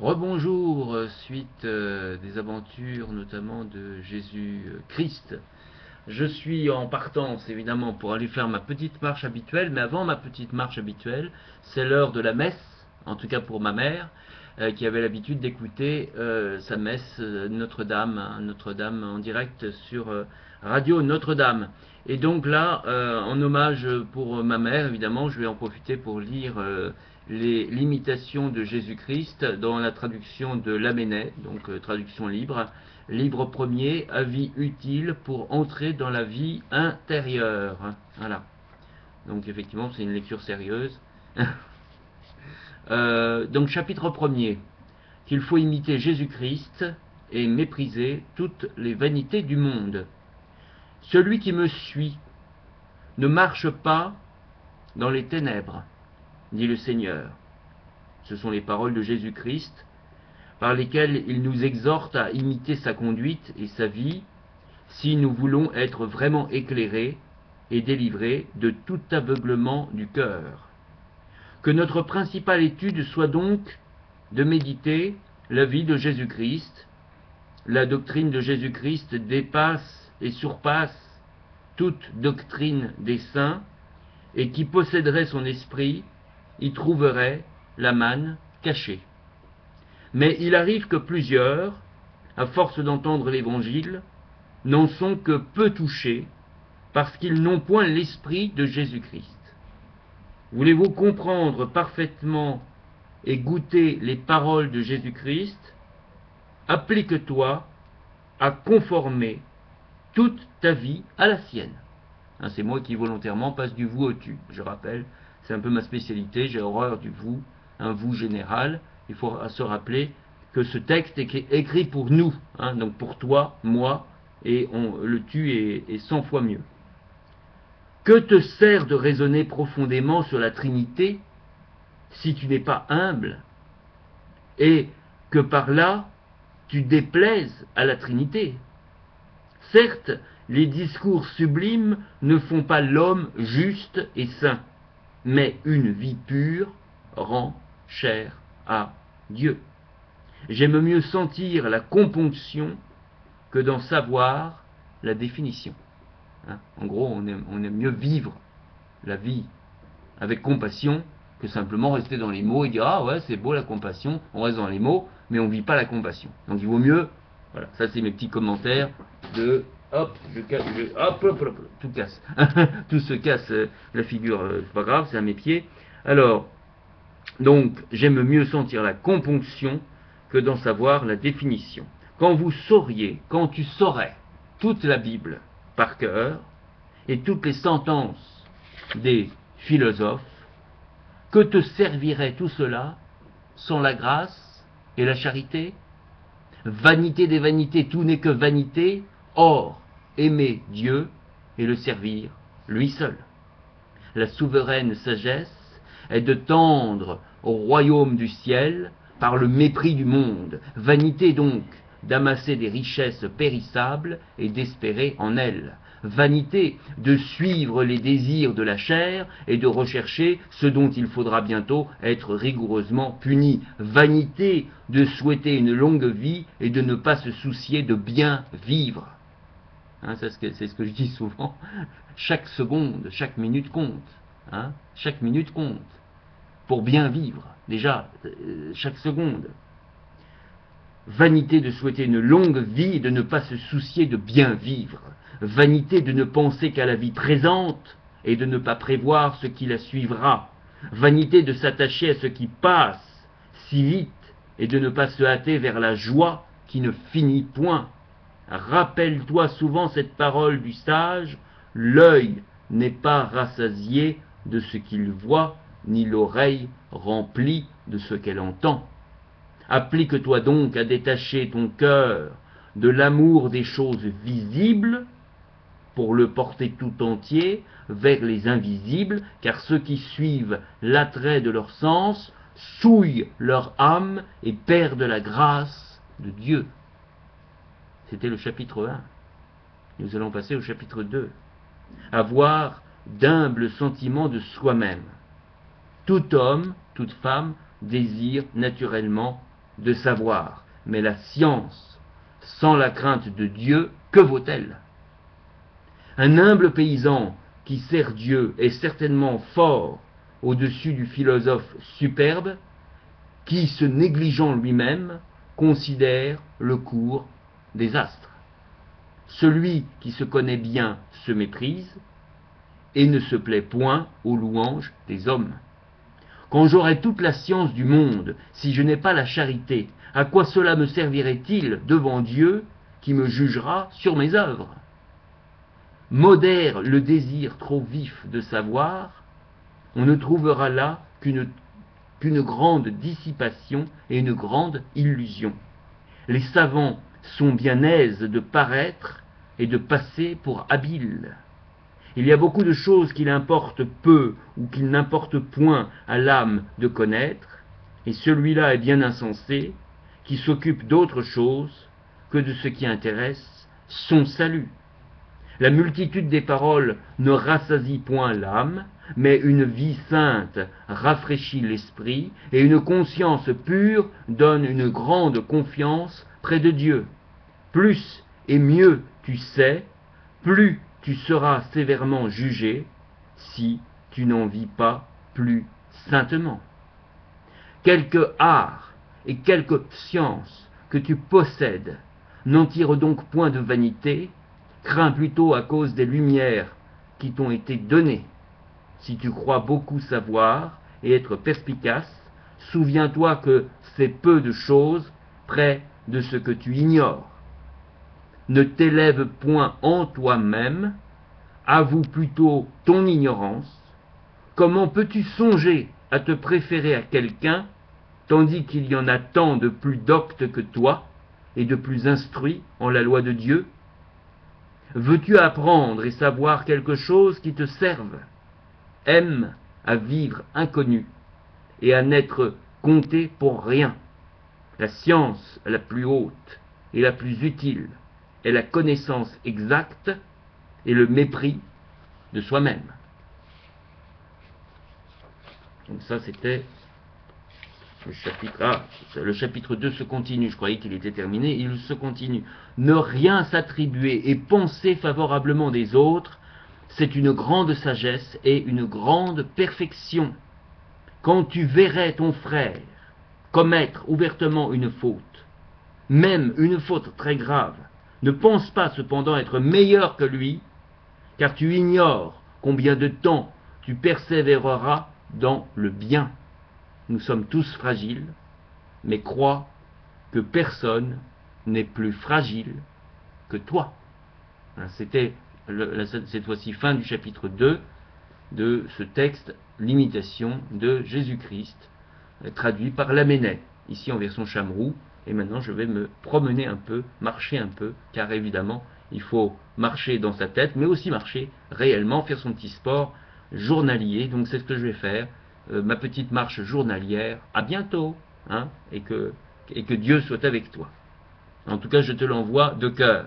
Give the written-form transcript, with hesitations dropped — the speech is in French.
Rebonjour, suite des aventures notamment de Jésus-Christ. Je suis en partance évidemment pour aller faire ma petite marche habituelle, mais avant ma petite marche habituelle, c'est l'heure de la messe, en tout cas pour ma mère, qui avait l'habitude d'écouter sa messe Notre-Dame, hein, Notre-Dame en direct sur Radio Notre-Dame. Et donc là, en hommage pour ma mère, évidemment, je vais en profiter pour lire l'imitation de Jésus-Christ dans la traduction de Lamennais, donc traduction libre. Livre premier, avis utile pour entrer dans la vie intérieure. Voilà. Donc effectivement, c'est une lecture sérieuse. Donc chapitre premier, qu'il faut imiter Jésus-Christ et mépriser toutes les vanités du monde. Celui qui me suit ne marche pas dans les ténèbres, dit le Seigneur. Ce sont les paroles de Jésus-Christ par lesquelles il nous exhorte à imiter sa conduite et sa vie si nous voulons être vraiment éclairés et délivrés de tout aveuglement du cœur. Que notre principale étude soit donc de méditer la vie de Jésus-Christ. La doctrine de Jésus-Christ dépasse et surpasse toute doctrine des saints, et qui posséderait son esprit y trouverait la manne cachée. Mais il arrive que plusieurs, à force d'entendre l'Évangile, n'en sont que peu touchés, parce qu'ils n'ont point l'esprit de Jésus-Christ. Voulez-vous comprendre parfaitement et goûter les paroles de Jésus-Christ? Applique-toi à conformer toute ta vie à la sienne. Hein, c'est moi qui volontairement passe du vous au tu. Je rappelle, c'est un peu ma spécialité, j'ai horreur du vous, un vous général. Il faut se rappeler que ce texte est écrit pour nous, hein, donc pour toi, moi, et le tu est 100 fois mieux. Que te sert de raisonner profondément sur la Trinité si tu n'es pas humble, et que par là tu déplaises à la Trinité? Certes, les discours sublimes ne font pas l'homme juste et saint, mais une vie pure rend chère à Dieu. J'aime mieux sentir la componction que d'en savoir la définition. Hein, en gros, on aime mieux vivre la vie avec compassion que simplement rester dans les mots et dire « Ah ouais, c'est beau la compassion », on reste dans les mots, mais on ne vit pas la compassion. Donc il vaut mieux, voilà, ça c'est mes petits commentaires de hop, hop, tout casse. Tout se casse la figure, c'est pas grave, c'est à mes pieds. Alors, donc, j'aime mieux sentir la componction que d'en savoir la définition. Quand tu saurais toute la Bible par cœur et toutes les sentences des philosophes, que te servirait tout cela sans la grâce et la charité? Vanité des vanités, tout n'est que vanité. Or, aimer Dieu et le servir lui seul. La souveraine sagesse est de tendre au royaume du ciel par le mépris du monde. Vanité donc d'amasser des richesses périssables et d'espérer en elles. Vanité de suivre les désirs de la chair et de rechercher ce dont il faudra bientôt être rigoureusement puni. Vanité de souhaiter une longue vie et de ne pas se soucier de bien vivre. Hein, c'est ce que je dis souvent. Chaque seconde, chaque minute compte. Hein, chaque minute compte. Pour bien vivre, déjà, chaque seconde. Vanité de souhaiter une longue vie et de ne pas se soucier de bien vivre. Vanité de ne penser qu'à la vie présente et de ne pas prévoir ce qui la suivra. Vanité de s'attacher à ce qui passe si vite et de ne pas se hâter vers la joie qui ne finit point. Rappelle-toi souvent cette parole du sage, l'œil n'est pas rassasié de ce qu'il voit, ni l'oreille remplie de ce qu'elle entend. Applique-toi donc à détacher ton cœur de l'amour des choses visibles pour le porter tout entier vers les invisibles, car ceux qui suivent l'attrait de leur sens souillent leur âme et perdent la grâce de Dieu. C'était le chapitre 1. Nous allons passer au chapitre 2. Avoir d'humbles sentiments de soi-même. Tout homme, toute femme désire naturellement de savoir. Mais la science, sans la crainte de Dieu, que vaut-elle? Un humble paysan qui sert Dieu est certainement fort au-dessus du philosophe superbe qui, se négligeant lui-même, considère le cours des astres. Celui qui se connaît bien se méprise et ne se plaît point aux louanges des hommes. Quand j'aurai toute la science du monde, si je n'ai pas la charité, à quoi cela me servirait-il devant Dieu qui me jugera sur mes œuvres? Modère le désir trop vif de savoir, on ne trouvera là qu'une grande dissipation et une grande illusion. Les savants sont bien aises de paraître et de passer pour habiles. Il y a beaucoup de choses qu'il importe peu ou qu'il n'importe point à l'âme de connaître, et celui-là est bien insensé, qui s'occupe d'autre chose que de ce qui intéresse son salut. La multitude des paroles ne rassasie point l'âme, mais une vie sainte rafraîchit l'esprit, et une conscience pure donne une grande confiance près de Dieu. Plus et mieux tu sais, plus tu seras sévèrement jugé, si tu n'en vis pas plus saintement. Quelque art et quelque science que tu possèdes, n'en tire donc point de vanité, crains plutôt à cause des lumières qui t'ont été données. Si tu crois beaucoup savoir et être perspicace, souviens-toi que c'est peu de choses près de ce que tu ignores. Ne t'élève point en toi-même, avoue plutôt ton ignorance. Comment peux-tu songer à te préférer à quelqu'un, tandis qu'il y en a tant de plus doctes que toi, et de plus instruits en la loi de Dieu? Veux-tu apprendre et savoir quelque chose qui te serve? Aime à vivre inconnu et à n'être compté pour rien. La science la plus haute et la plus utile est la connaissance exacte et le mépris de soi-même. Donc ça c'était le chapitre. Ah, le chapitre 2 se continue, je croyais qu'il était terminé, il se continue. Ne rien s'attribuer et penser favorablement des autres, c'est une grande sagesse et une grande perfection. Quand tu verrais ton frère commettre ouvertement une faute, même une faute très grave, ne pense pas cependant être meilleur que lui, car tu ignores combien de temps tu persévéreras dans le bien. Nous sommes tous fragiles, mais crois que personne n'est plus fragile que toi. C'était cette fois-ci fin du chapitre 2 de ce texte, l'imitation de Jésus-Christ, traduit par Lamennais, ici en version Chamroux. Et maintenant je vais me promener un peu, marcher un peu, car évidemment il faut marcher dans sa tête, mais aussi marcher réellement, faire son petit sport journalier. Donc c'est ce que je vais faire, ma petite marche journalière. À bientôt, hein, et que Dieu soit avec toi. En tout cas, je te l'envoie de cœur.